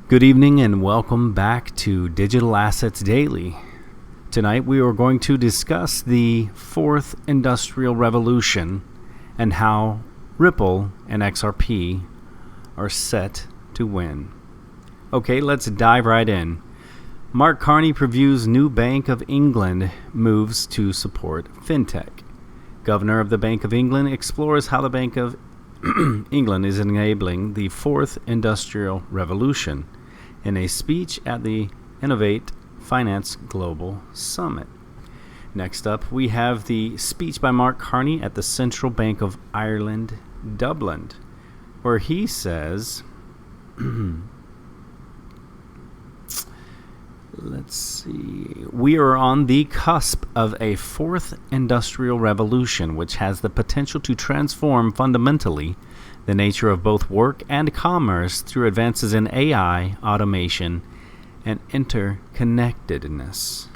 Good evening and welcome back to Digital Assets Daily. Tonight we are going to discuss the fourth industrial revolution and how Ripple and XRP are set to win. Okay, let's dive right in. Mark Carney previews new Bank of England moves to support fintech. Governor of the Bank of England explores how the Bank of England is enabling the fourth industrial revolution in a speech at the Innovate Finance Global Summit. Next up, we have the speech by Mark Carney at the Central Bank of Ireland, Dublin, where he says, let's see, we are on the cusp of a fourth industrial revolution, which has the potential to transform fundamentally the nature of both work and commerce through advances in AI, automation, and interconnectedness.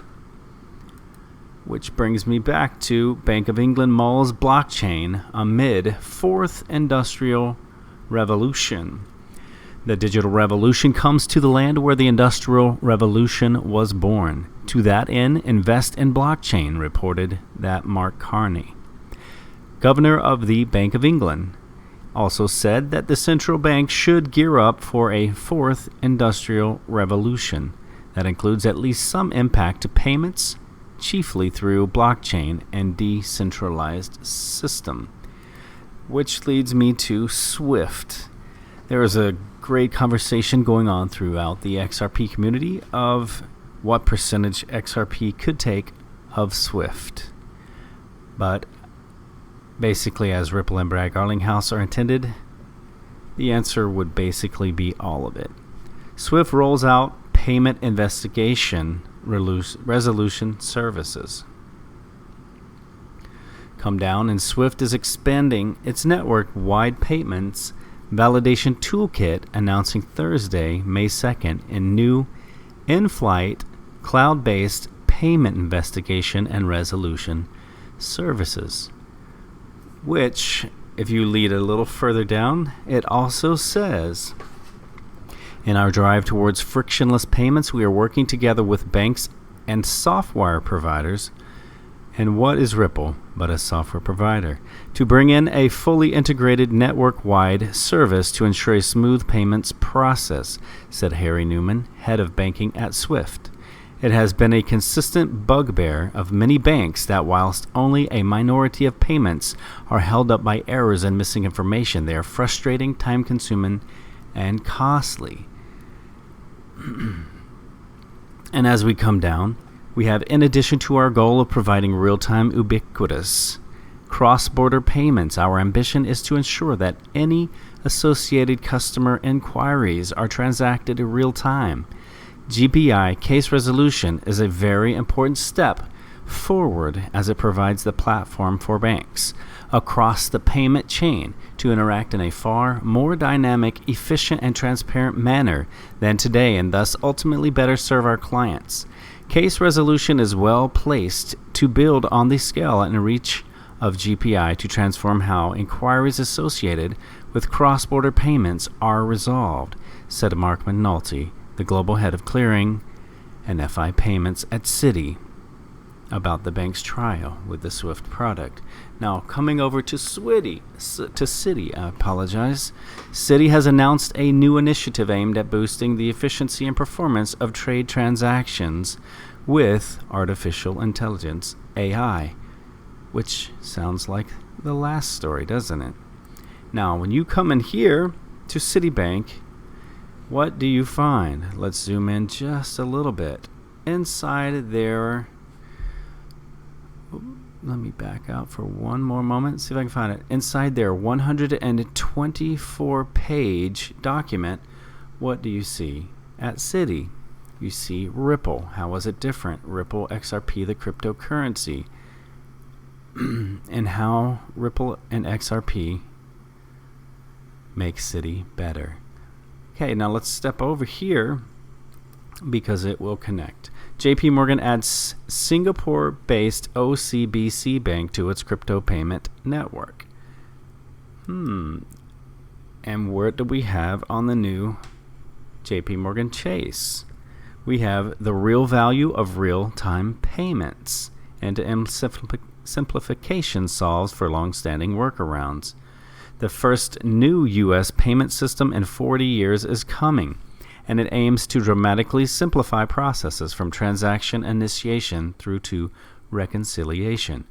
Which brings me back to Bank of England mulls blockchain amid fourth industrial revolution. The digital revolution comes to the land where the industrial revolution was born. To that end, invest in blockchain, reported that Mark Carney, governor of the Bank of England, also said that the central bank should gear up for a fourth industrial revolution that includes at least some impact to payments, chiefly through blockchain and decentralized system. Which leads me to SWIFT. There is a great conversation going on throughout the XRP community of what percentage XRP could take of SWIFT. But basically, as Ripple and Bragg Garlinghouse are intended, the answer would basically be all of it. SWIFT rolls out payment investigation resolution services. Come down, and SWIFT is expanding its network-wide payments validation toolkit, announcing Thursday, May 2nd, in new in-flight cloud-based payment investigation and resolution services. Which, if you lead a little further down, it also says, in our drive towards frictionless payments, we are working together with banks and software providers. And what is Ripple but a software provider? To bring in a fully integrated network-wide service to ensure a smooth payments process, said Harry Newman, head of banking at SWIFT. It has been a consistent bugbear of many banks that whilst only a minority of payments are held up by errors and missing information, they are frustrating, time-consuming, and costly. And as we come down, we have, in addition to our goal of providing real-time ubiquitous cross-border payments, our ambition is to ensure that any associated customer inquiries are transacted in real time. GPI case resolution is a very important step forward as it provides the platform for banks across the payment chain to interact in a far more dynamic, efficient, and transparent manner than today, and thus ultimately better serve our clients. Case resolution is well placed to build on the scale and reach of GPI to transform how inquiries associated with cross-border payments are resolved, said Mark McNulty, the global head of clearing and FI payments at Citi, about the bank's trial with the SWIFT product. Now, coming over to Citi, Citi has announced a new initiative aimed at boosting the efficiency and performance of trade transactions with artificial intelligence, AI, which sounds like the last story, doesn't it? Now, when you come in here to Citibank, what do you find? Let's zoom in just a little bit. Inside there, let me back out for one more moment, see if I can find it. Inside their 124-page document, what do you see? At Citi, you see Ripple. How was it different? Ripple XRP, the cryptocurrency. And how Ripple and XRP make Citi better. Okay, now let's step over here because it will connect. JP Morgan adds Singapore-based OCBC Bank to its crypto payment network. And what do we have on the new JP Morgan Chase. We have the real value of real-time payments. End-to-end simplification solves for long-standing workarounds. The first new U.S. payment system in 40 years is coming, and it aims to dramatically simplify processes from transaction initiation through to reconciliation.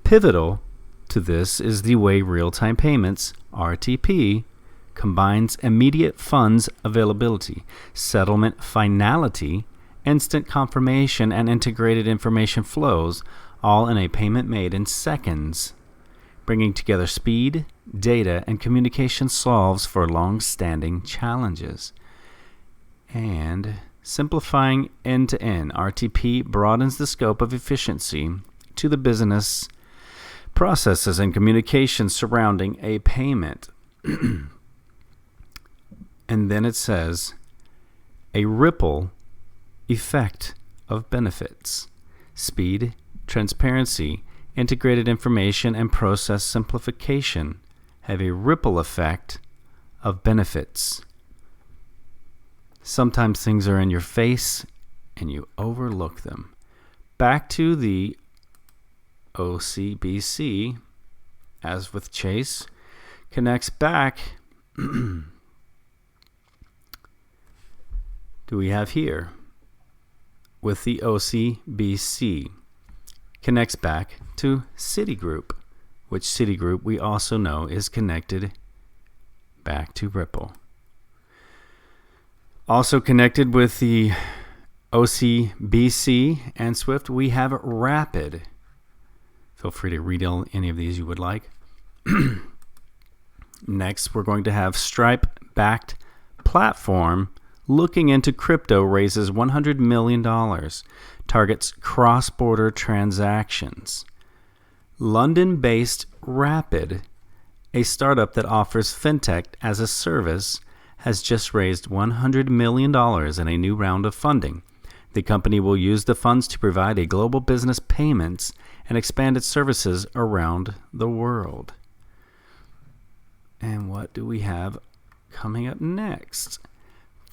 Pivotal to this is the way real-time payments, RTP, combines immediate funds availability, settlement finality, instant confirmation, and integrated information flows, all in a payment made in seconds. Bringing together speed, data, and communication solves for long-standing challenges. And simplifying end-to-end, RTP broadens the scope of efficiency to the business processes and communication surrounding a payment. And then it says, a ripple effect of benefits, speed, transparency, integrated information, and process simplification have a ripple effect of benefits. Sometimes things are in your face and you overlook them. Back to the OCBC, as with Chase, connects back. Do we have here with the OCBC connects back to Citigroup, which Citigroup we also know is connected back to Ripple. Also connected with the OCBC and SWIFT, we have Rapid. Feel free to read any of these you would like. Next, we're going to have Stripe-backed platform looking into crypto raises $100 million, targets cross-border transactions. London-based Rapid, a startup that offers fintech as a service, has just raised $100 million in a new round of funding. The company will use the funds to provide a global business payments and expand its services around the world. And what do we have coming up next?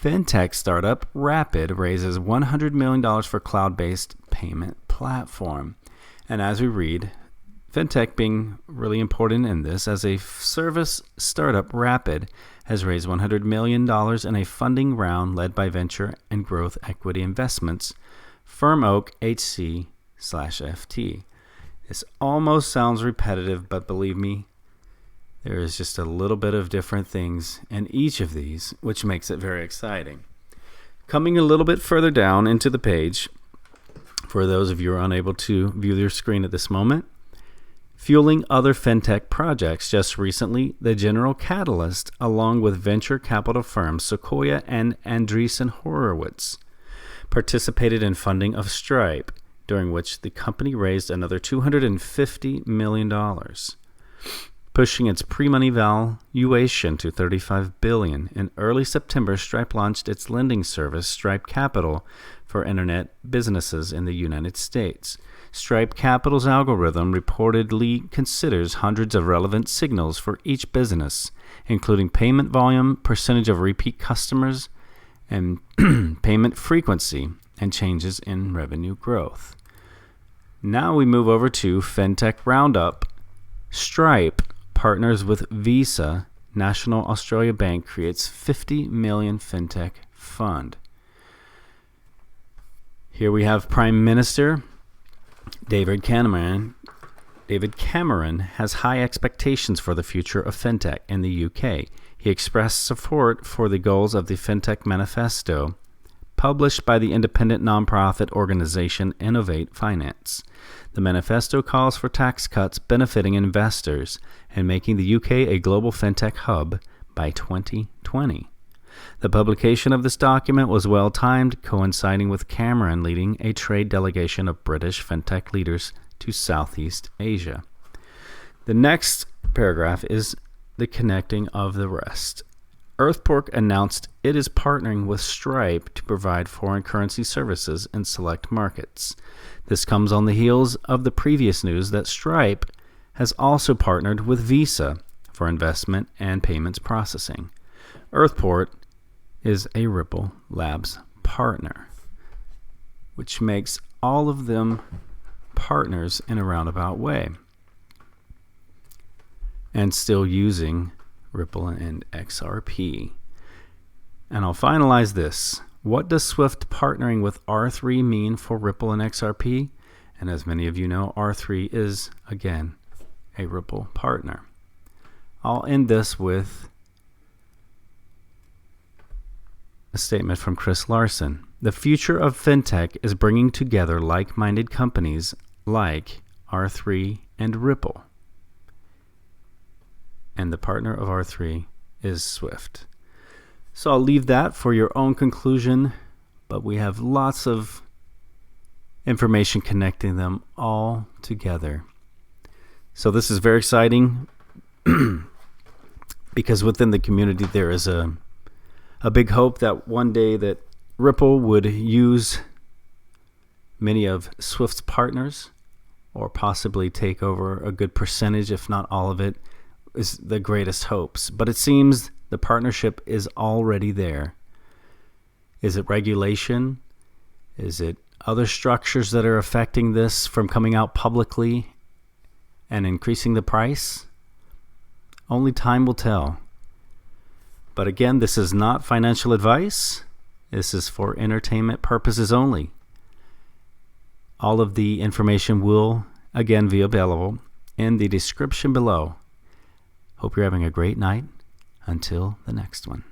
Fintech startup Rapid raises $100 million for cloud-based payment platform. And as we read, fintech being really important in this, as a service startup, Rapid has raised $100 million in a funding round led by venture and growth equity investments, Firm Oak HC/FT. This almost sounds repetitive, but believe me, there is just a little bit of different things in each of these, which makes it very exciting. Coming a little bit further down into the page, for those of you who are unable to view your screen at this moment, fueling other fintech projects. Just recently, the General Catalyst, along with venture capital firms Sequoia and Andreessen Horowitz, participated in funding of Stripe, during which the company raised another $250 million. Pushing its pre-money valuation to $35 billion. In early September, Stripe launched its lending service, Stripe Capital, for internet businesses in the United States. Stripe Capital's algorithm reportedly considers hundreds of relevant signals for each business, including payment volume, percentage of repeat customers, and payment frequency, and changes in revenue growth. Now we move over to FinTech Roundup. Stripe partners with Visa. National Australia Bank creates $50 million fintech fund. Here we have Prime Minister David Cameron has high expectations for the future of fintech in the UK. He expressed support for the goals of the Fintech Manifesto, published by the independent nonprofit organization Innovate Finance. The manifesto calls for tax cuts benefiting investors and making the UK a global fintech hub by 2020. The publication of this document was well-timed, coinciding with Cameron leading a trade delegation of British fintech leaders to Southeast Asia. The next paragraph is the connecting of the rest. Earthport announced it is partnering with Stripe to provide foreign currency services in select markets. This comes on the heels of the previous news that Stripe has also partnered with Visa for investment and payments processing. Earthport is a Ripple Labs partner, which makes all of them partners in a roundabout way, and still using Ripple and XRP. And I'll finalize this. What does Swift partnering with R3 mean for Ripple and XRP? And as many of you know, R3 is, again, a Ripple partner. I'll end this with a statement from Chris Larson. The future of fintech is bringing together like-minded companies like R3 and Ripple. And the partner of R3 is Swift. So I'll leave that for your own conclusion, but we have lots of information connecting them all together. So this is very exciting because within the community there is a big hope that one day that Ripple would use many of Swift's partners, or possibly take over a good percentage, if not all of it, is the greatest hopes. But it seems the partnership is already there. Is it regulation? Is it other structures that are affecting this from coming out publicly and increasing the price? Only time will tell. But again, this is not financial advice. This is for entertainment purposes only. All of the information will, again, be available in the description below. Hope you're having a great night. Until the next one.